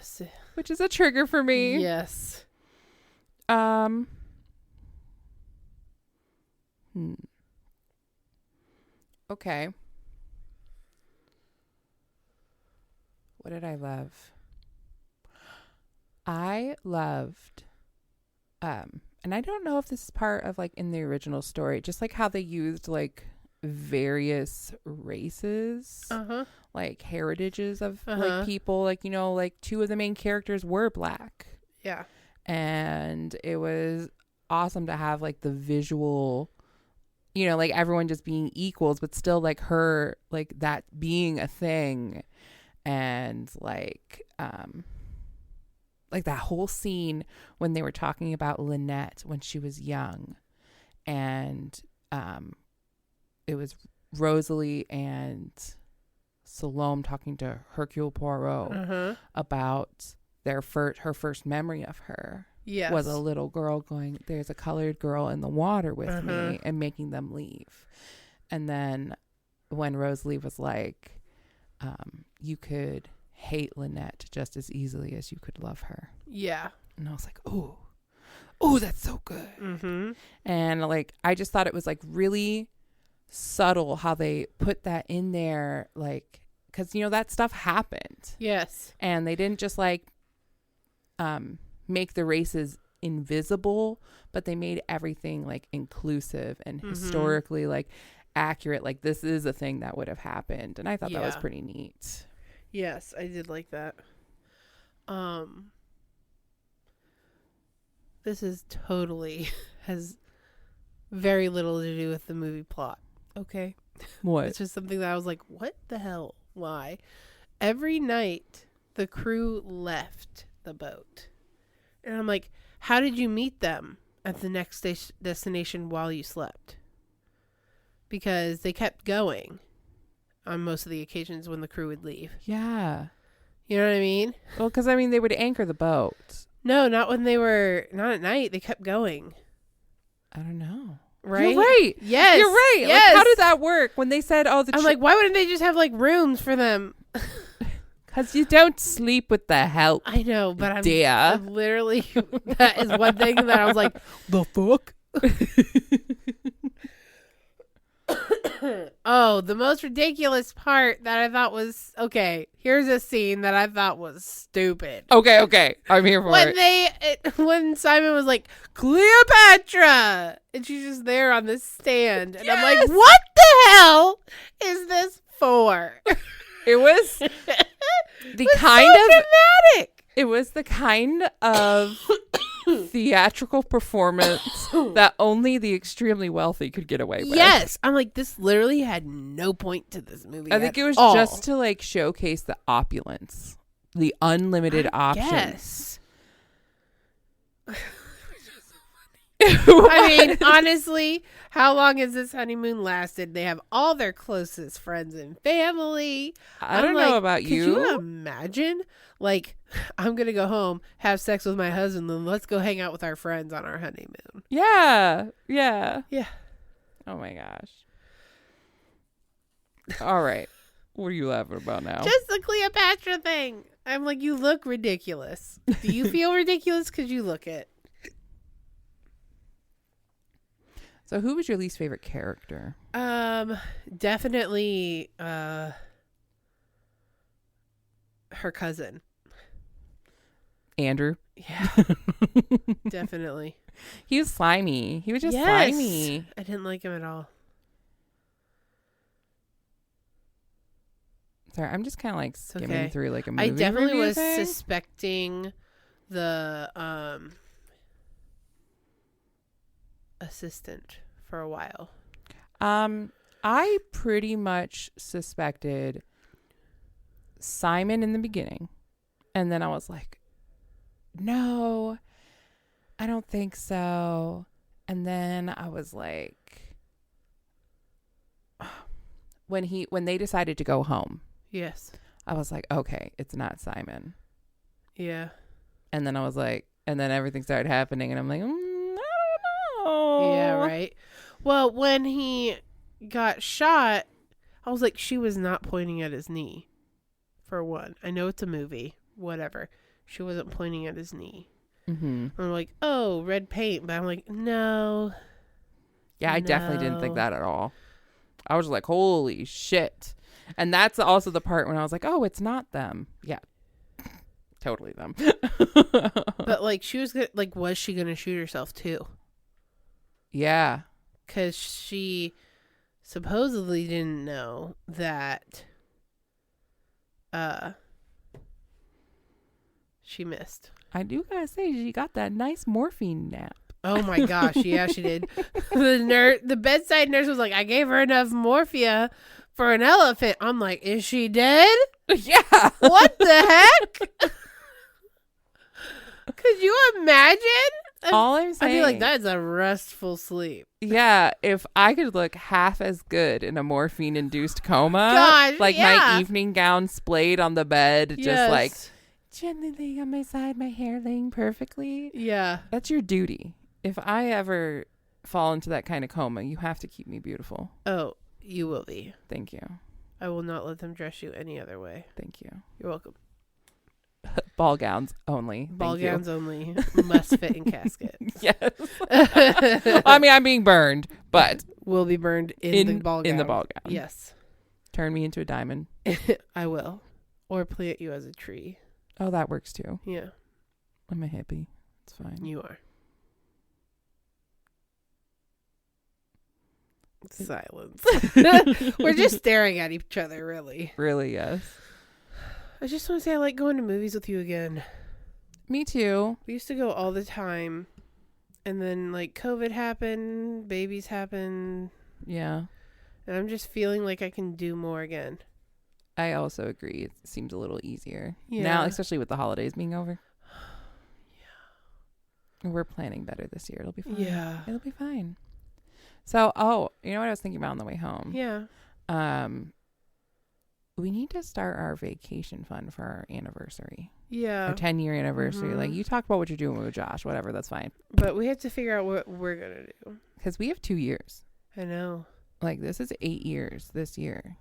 Yes. which is a trigger for me. Yes. Okay. What did I love? I loved, and I don't know if this is part of like in the original story, just like how they used like various races, like heritages of like people, like, you know, like 2 of the main characters were Black. Yeah. And it was awesome to have like the visual, you know, like everyone just being equals, but still like her, like that being a thing. And like that whole scene when they were talking about Linnet when she was young, and it was Rosalie and Salome talking to Hercule Poirot about her first memory of her. Yes. Was a little girl going, there's a colored girl in the water with me, and making them leave. And then when Rosalie was like, you could hate Linnet just as easily as you could love her. Yeah. And I was like, oh, that's so good. And like, I just thought it was like really subtle how they put that in there, like, because, you know, that stuff happened. Yes. And they didn't just like make the races invisible, but they made everything like inclusive and historically like accurate. Like, this is a thing that would have happened. And I thought that was pretty neat. Yes, I did like that. This is totally has very little to do with the movie plot. Okay. What? It's just something that I was like, what the hell? Why? Every night the crew left the boat. And I'm like, how did you meet them at the next destination while you slept? Because they kept going on most of the occasions when the crew would leave. Yeah. You know what I mean? Well, because I mean, they would anchor the boat. No, not at night. They kept going. I don't know. Right? You're right. Yes. You're right. Yes. Like, how did that work when they said, oh, I'm like, why wouldn't they just have like rooms for them? Because you don't sleep with the help. I know, but I'm dear. Literally, that is one thing that I was like, the fuck? Oh, the most ridiculous part that I thought was, okay, here's a scene that I thought was stupid. Okay. I'm here for it. When Simon was like, Cleopatra! And she's just there on this stand. And I'm like, what the hell is this for? It was the kind of dramatic. It was the kind of theatrical performance that only the extremely wealthy could get away with. Yes. I'm like, this literally had no point to this movie. I think it was just to like showcase the opulence, the unlimited options. I mean, honestly, how long has this honeymoon lasted? They have all their closest friends and family. I don't know about you. Could you imagine? Like, I'm going to go home, have sex with my husband, then let's go hang out with our friends on our honeymoon. Yeah. Oh my gosh. All right. What are you laughing about now? Just the Cleopatra thing. I'm like, you look ridiculous. Do you feel ridiculous? Because you look it. So who was your least favorite character? Definitely her cousin. Andrew. Yeah. Definitely. He was slimy. He was just slimy. I didn't like him at all. Sorry, I'm just kind of like skimming through like a movie. I definitely was thing. suspecting the assistant for a while. I pretty much suspected Simon in the beginning, and then I was like, no, I don't think so. And then I was like, when they decided to go home, yes, I was like, okay, it's not Simon. Yeah. And then I was like, and then everything started happening, and I'm like, I don't know. Yeah, right. Well, when he got shot, I was like, she was not pointing at his knee, for one. I know it's a movie, whatever. she wasn't pointing at his knee. Mm-hmm. I'm like, oh, red paint. But I'm like, no. Yeah, I definitely didn't think that at all. I was like, holy shit. And that's also the part when I was like, oh, it's not them. Yeah. Totally them. But like, she was gonna, like, was she going to shoot herself too? Yeah. Because she supposedly didn't know that she missed. I do gotta say, she got that nice morphine nap. Oh my gosh, yeah, she did. The bedside nurse was like, I gave her enough morphia for an elephant. I'm like, is she dead? Yeah. What the heck? Could you imagine? All I'm saying, I feel like that's a restful sleep. yeah, if I could look half as good in a morphine-induced coma, Gosh, like yeah. my evening gown splayed on the bed, Yes. just like gently laying on my side, my hair laying perfectly. Yeah. That's your duty. If I ever fall into that kind of coma, you have to keep me beautiful. Oh, you will be. Thank you. I will not let them dress you any other way. Thank you. You're welcome. Ball gowns only. Ball Thank you. gowns only. Must fit in casket. Yes. I mean, I'm being burned, but Will be burned in the ball gown. in the ball gown. Yes. Turn me into a diamond. I will. Or plant you as a tree. Oh, that works too. Yeah. I'm a hippie. It's fine. You are. Silence. We're just staring at each other, really. Really, yes. I just want to say I like going to movies with you again. Me too. We used to go all the time. And then, like, COVID happened. Babies happened. Yeah. And I'm just feeling like I can do more again. I also agree. It seems a little easier. Yeah. Now, especially with the holidays being over. Yeah. We're planning better this year. It'll be fine. Yeah. It'll be fine. So, you know what I was thinking about on the way home? Yeah. We need to start our vacation fund for our anniversary. Yeah. Our 10-year anniversary. Mhm. Like, you talk about what you're doing with Josh. Whatever, that's fine. But we have to figure out what we're going to do. Because we have 2 years. I know. Like, this is 8 years this year.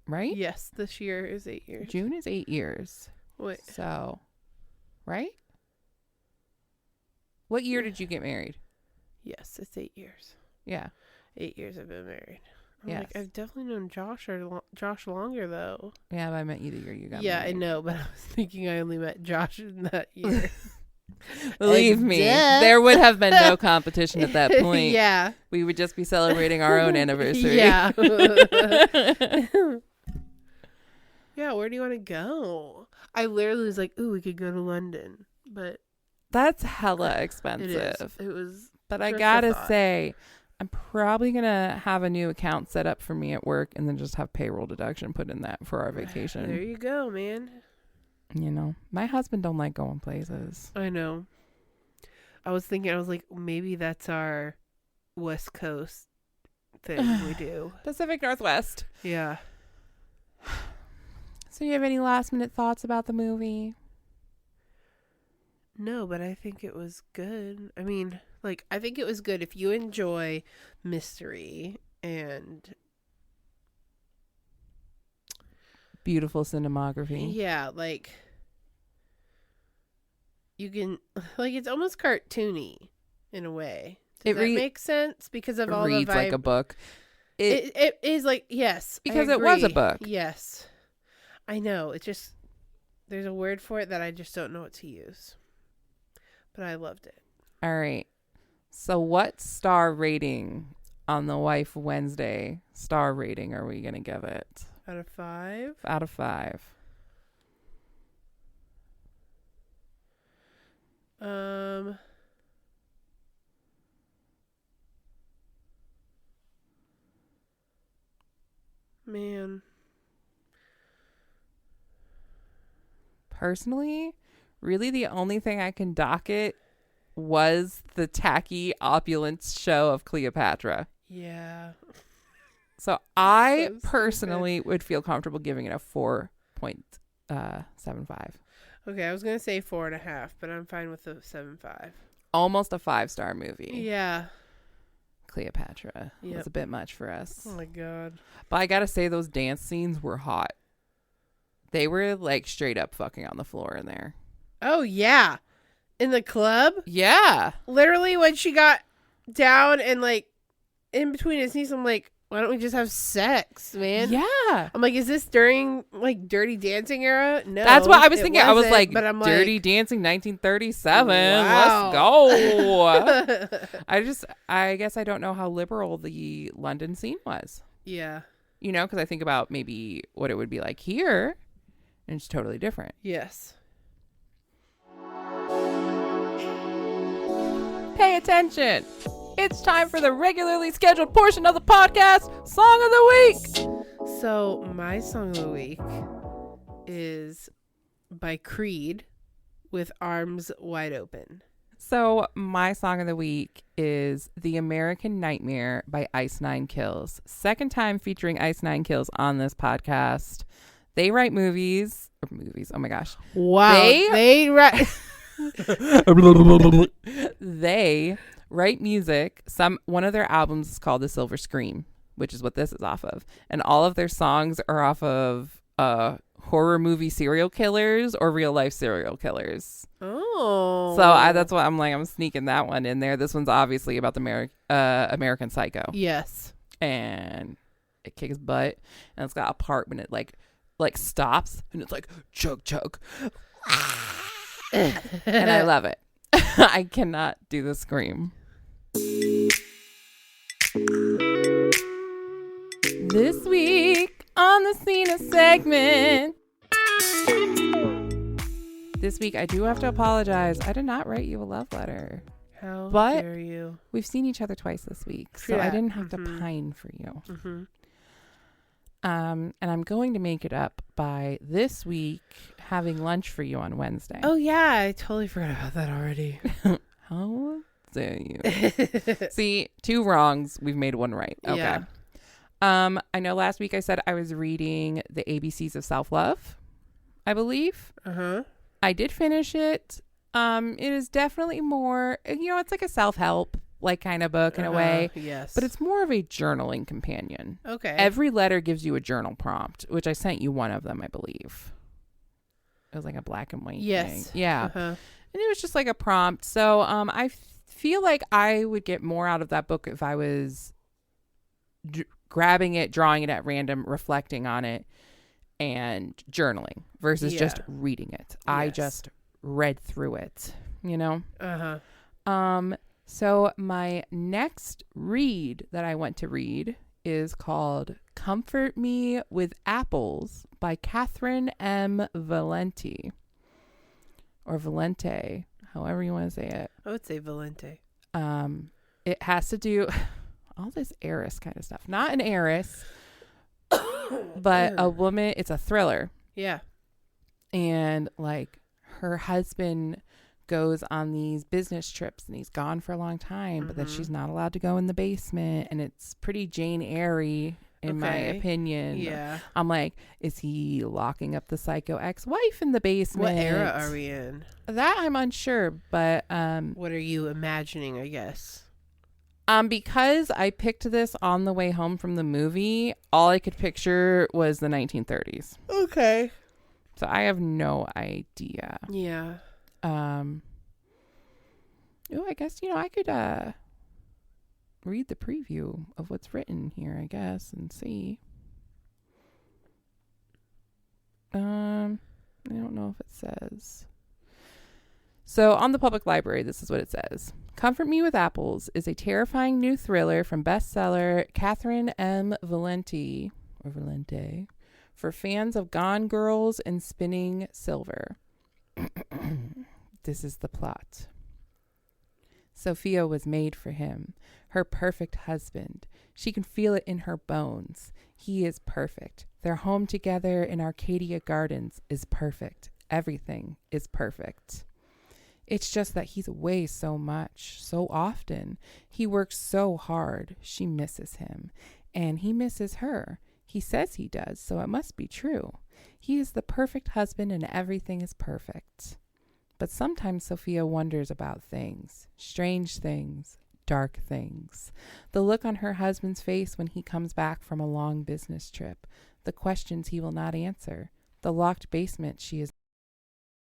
Right? Yes, this year is 8 years. June is 8 years. Wait. So, right? What year did you get married? Yes, it's 8 years. Yeah. 8 years I've been married. I'm Yes. like, I've definitely known Josh longer, though. Yeah, but I meant you the year you got Yeah, married. I know, but I was thinking I only met Josh in that year. Believe me, Duh. there would have been no competition at that point. Yeah. We would just be celebrating our own anniversary. Yeah. Yeah, where do you want to go? I literally was like, ooh, we could go to London. But That's hella it expensive. is. It was. But I just a gotta thought. say, I'm probably gonna have a new account set up for me at work and then just have payroll deduction put in that for our There vacation. you go, man. You know, my husband don't like going places. I know. I was thinking, I was like, maybe that's our West Coast thing we do. Pacific Northwest. Yeah. So you have any last minute thoughts about the movie? No, but I think it was good. I mean, like, I think it was good if you enjoy mystery and Beautiful cinematography. yeah, like you can like it's almost cartoony in a way. Does that make sense? Because of all the reads like a book. It is like yes, I because it was a agree. book. Yes, I know. It just there's a word for it that I just don't know what to use. But I loved it. All right. So what star rating on the Wife Wednesday star rating are we going to give it? Out of 5? Out of 5. Man. Personally, really the only thing I can dock it was the tacky opulence show of Cleopatra. Yeah. So I So personally would feel comfortable giving it a 4.75. Okay, I was gonna say 4.5, but I'm fine with the 7.5. Almost a 5-star movie. Yeah. Cleopatra Yep. was a bit much for us. Oh my god. But I gotta say, those dance scenes were hot. They were like straight up fucking on the floor in there. Oh, yeah. In the club? Yeah. Literally, when she got down and, like, in between his knees, I'm like, why don't we just have sex, man? Yeah. I'm like, is this during, like, Dirty Dancing era? No. That's what I was it thinking. I was wasn't, like, but I'm Dirty like, Dancing 1937. wow. Let's go. I guess I don't know how liberal the London scene was. Yeah. You know, because I think about maybe what it would be like here, and it's totally different. Yes. Pay attention. It's time for the regularly scheduled portion of the podcast, Song of the Week. So, my song of the week is by Creed with Arms Wide Open. So, my song of the week is The American Nightmare by Ice Nine Kills. Second time featuring Ice Nine Kills on this podcast. They write movies. Oh my gosh. Wow. They write. They write music. One of their albums is called The Silver Scream, which is what this is off of. And all of their songs are off of horror movie serial killers or real life serial killers. Oh. So that's why I'm sneaking that one in there. This one's obviously about the American Psycho. Yes. And it kicks butt. And it's got a part when it like stops and it's like chug chug. And I love it. I cannot do the scream. This week on the Cena segment. This week I do have to apologize. I did not write you a love letter. How But dare you? We've seen each other twice this week, so Yeah. I didn't have to pine for you. Mm-hmm. And I'm going to make it up by this week having lunch for you on Wednesday. Oh, yeah. I totally forgot about that already. How dare you? See, 2 wrongs. We've made 1 right. Okay. Yeah. I know last week I said I was reading The ABCs of Self-Love, I believe. Uh-huh. I did finish it. It is definitely more, it's like a self-help like kind of book in a way. Yes. But it's more of a journaling companion. Okay. Every letter gives you a journal prompt, which I sent you one of them, I believe. It was like a black and white thing. Yeah. Uh-huh. And it was just like a prompt. So I feel like I would get more out of that book if I was grabbing it, drawing it at random, reflecting on it, and journaling versus just reading it. Yes. I just read through it, Uh-huh. So my next read that I went to read is called Comfort Me with Apples by Catherine M. Valente. Or Valente, however you want to say it. I would say Valente. It has to do all this heiress kind of stuff. Not an heiress, but a woman. It's a thriller. Yeah. And like her husband goes on these business trips and he's gone for a long time, but then she's not allowed to go in the basement, and it's pretty Jane Eyre in my opinion. Yeah. I'm like, is he locking up the psycho ex-wife in the basement? What era are we in? That I'm unsure, but what are you imagining, I guess? Because I picked this on the way home from the movie, all I could picture was the 1930s. Okay. So I have no idea. Yeah. I guess, I could read the preview of what's written here, I guess, and see. I don't know if it says. So on the public library, this is what it says. Comfort Me with Apples is a terrifying new thriller from bestseller Catherine M. Valente, for fans of Gone Girls and Spinning Silver. This is the plot. Sophia was made for him, her perfect husband. She can feel it in her bones. He is perfect. Their home together in Arcadia Gardens is perfect. Everything is perfect. It's just that he's away so much, so often. He works so hard. She misses him, and he misses her. He says he does, so it must be true. He is the perfect husband and everything is perfect. But sometimes Sophia wonders about things, strange things, dark things. The look on her husband's face when he comes back from a long business trip, the questions he will not answer, the locked basement she is